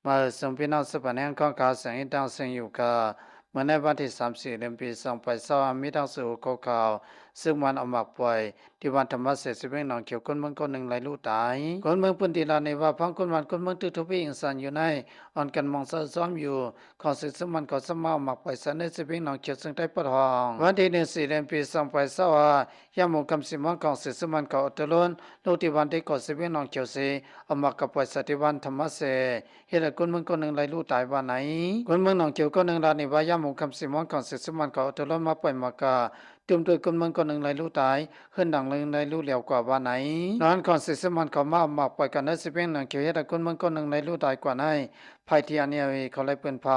มาส่งพี่น้องสุพรรณของกาเสียงดังเสียงอยู่กาเมื่อในวันที่30เดือนปี2022มีดังสู่ข้อข่าวซึ่งมันออกมาปล่อยที่วันธรรมเสร็จสิเวงหนองเขียวคนเมืองคนหนึ่งไหลลู่ตายคนเมืองพื้นที่ลาในว่าพังคนวันคนเมืองตึกทวีอินสันอยู่ในอ่อนกันมองซ้อมอยู่ของศึกซึ่งมันก็สมาออกมาปล่อยสันในสิเวงหนองเขียวซึ่งได้ปะทองวันที่1 4เดือนปี2022ยามหมู่กำสิมของศึกซึ่งมันก็อัตโลนลูกที่วันที่ก่อสิเวงหนองเขียวเสออกมากับปล่อยสัตว์วันธรรมเสเฮ็ดให้คนเมืองคนหนึ่งไหลลู่ตายว่าไหนคนเมืองหนองเขียวคนหนึ่งลาในว่ายามหมู่กำสิมของศึกซึ่งมันก็อัตโลนมาปล่อยมากาตุ่มโดยคนเมืองคนหนึ่งไหลลู่ตายขึ้นดังเลยไหลลู่เหลวกว่าว่าไหนนอนก่อนศึกซึ่งมันก็มาปล่อยกันในสิเวงหนองเขียวเฮ็ดให้คนเมืองคนหนึ่งไหลลู่ตายกว่าไหนภายที่อันนี้เขาเลยเปิ้นเผา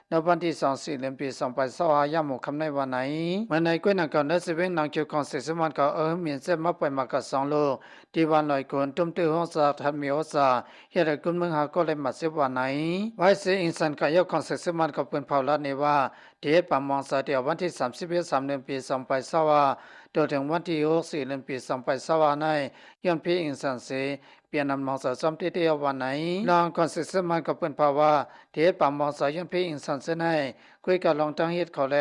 ในวันที่24เดือนปี2025ยามหมู่คำในวันไหนเมื่อในก้วยนังก่อนได้สิเวงนางเกี่ยวของเสษมันก็มีเส้นมาปล่อยมากับ2โลที่วันลอยคนตุ้มตื้อห้องสาทันมีโอสาเฮ็ดให้คนเมืองหาก็เลยมาเสวันไหนไว้สิอินสันก็ยกของเสษมันก็เปิ้นเผาละในว่าที่เฮ็ดปามองสาเดียววันที่31 3เดือนปี2025โดยถึงวันที่64เดือนปี2025ในย้อนพี่อินสันเสเปลี่ยนนำมองสาซ้อมที่เดียววันไหนนางคอนเสษมันก็เปิ้นเผาว่าที่เฮ็ดปามองสาย้อนพี่อินสันเสในคุยกับลองตั้งเฮ็ดเขาแล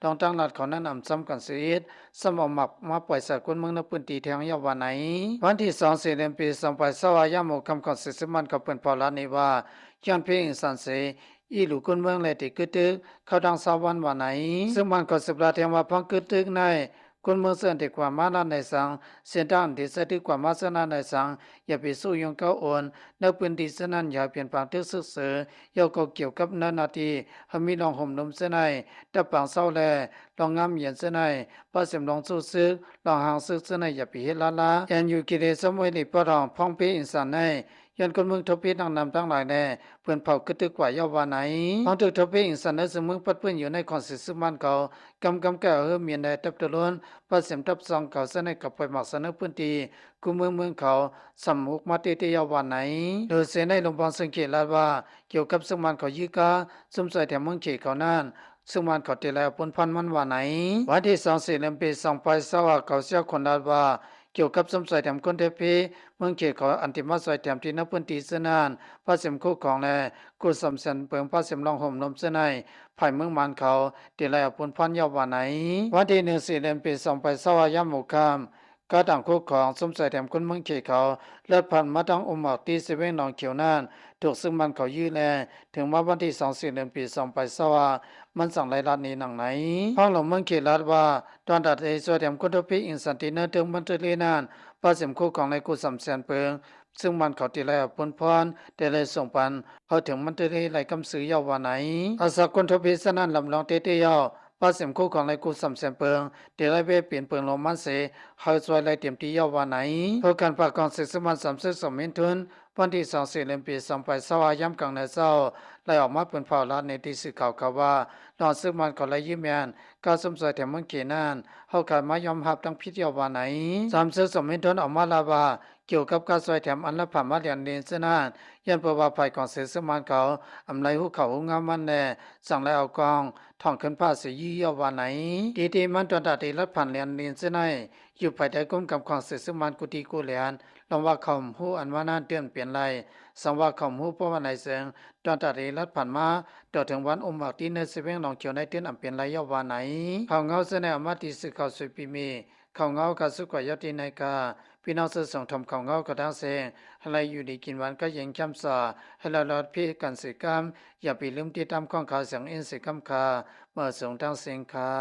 ลองตั้งรัดเขานั้นนำซ้ำกันสิเฮ็ดซ้ำเอามาปล่อยสัตว์คนเมืองในพื้นที่แทงยาววันไหนวันที่24เดือนปี2025ยามหมู่คำคอนเสษมันก็เปิ้นเผาละนี่ว่าย้อนพี่อินสันเสอีหลูคนเมืองเลยที่กึดตึกเขาดังสาวันว่าไหนซึ่งมันก็สืบลาเทียมว่าพังกึดตึกในคนเมืองเส้นที่กว่ามานาในสังเส้นทางที่สะดึกกว่ามาสนาในสังอย่าไปสู้ยงเก้าโอนในพื้นที่เส้นนั้นอย่าเปลี่ยนแปลงทึกซึกเสือยกเกี่ยวกับนาทีมีลองห่มนมเส้นในดับปางเศร้าแลลองงามเหยียนเส้นในป้าเสียมลองสู้ซึกลองหางซึกเส้นในอย่าไปเฮ็ดละยันอยู่กิเลสสมัยนี้ปะทองพ่องเพอินสานในยันคนเมืองทพีนังนำทั้งหลายแน่เพื่อนเผากึตึกกว่าเยาวาไหนของตึกทพีอินสันในสมึงปัดเพื่อนอยู่ในคอนสิสมันเขากำแก่เมียนในตับตะลนป้าเสียมทับซองเขาเส้นในกับไปหมักเสนอพื้นที่กูเมืองเขาสำมุกมาตีเยาวาไหนโดยเสในหลวงปองสังเกตแล้วว่าเกี่ยวกับสมันเขายื้อกาสมใส่แถมเมืองเขตเขานั่นซึ่งมันเขาตีแล้วปนพันมันว่าไหนวันที่24เดือนปี2020เขาเสียคนดาว่าเกี่ยวกับสมใส่แถมคนเทพีเมืองเขตเขาอันติมาใส่แถมที่นับพื้นที่เสนานพระเสียมคู่ของแลกูสำเสนเปิงพระเสียมลองห่มนมเสนภายเมืองมันเขาตีแล้วปนพันยาวาไหนวันที่14เดือนปี2020ยามหมู่ค่ำก็ต่างคู่ของสมใส่แถมคนเมืองเขตเขาเลิศพันมาตั้งอุมอกตีเซเว่นหนองเขียวน่านถูกซึ่งมันเขายื้อแลถึงมาวันที่24เดือนปี2020มันสั่งรายรัดนี้หนังไหนห้องหลวงเมืองเขตรัฐว่าตอนตัดเอสวยแถมคนทพีอินสันติเนอร์ถึงมันเตลีนานป้าเสียมคู่ของในกูสำแสนเปิงซึ่งมันเขาตีแล้วปนพรแต่เลยส่งปันเขาถึงมันเตลีไหลกำสือยาววันไหนอาศักคนทพีสนั่นลำลองเตเตยาวป้าเสียมคู่ของในกูสำแสนเปิงเดลัยเวเปลี่ยนเปิงลงมันเสเขาสวยไหลเตรียมที่ยาววันไหนเพราะการประกอบศึกสมัน32 มิถุนวันที่24เดือนปี2020ย้ำกลางในเศร้าไล่ออกมาเป็นเผาลัดในที่สื่อข่าวว่าตอนซึ่งมันก็เลยยืมยันการสมใส่แถมเมืองเขนั่นเขาขายมายอมรับทั้งพิธีวันไหน32 มิถุนออกมาลาว่าเกี่ยวกับการสวยแถมอันละผ่านมาเรียนเรียนเสนานยันประวัติภัยของเสือสมันเขาอำไลหูเขาหูงามมันแน่สั่งไล่เอากองท่องขึ้นผ้าเสียยี่ยวันไหนดีมันตอนตัดที่รัดผ่านเรียนเสนานอยู่ภายใต้กุมกับของเสือสมันกุฏิกุเลียนลองว่าเขาหูอันว่านั่นเตือนเปลี่ยนไรสังว่าเขาหูเพราะว่าในเสียงตอนตัดที่รัดผ่านมาต่อถึงวันอุมบักที่เนเสเวงหนองเขียวในเตือนอันเปลี่ยนไรยวันไหนเขาเงาเสนอมาที่สื่อเขาสุยปีมีเขาเงากาสุกว่ายอดที่ในกาพี่น้องสื่อส่งทำเขาเงากระด้างเสงอะไรอยู่ดีกินวันก็ยังจำสาให้เราลดพี่กันสิกรรมอย่าไปลืมที่ตามข้องข่าวเสียงอินสิกรรมคาเมื่อส่งทางเสียงคา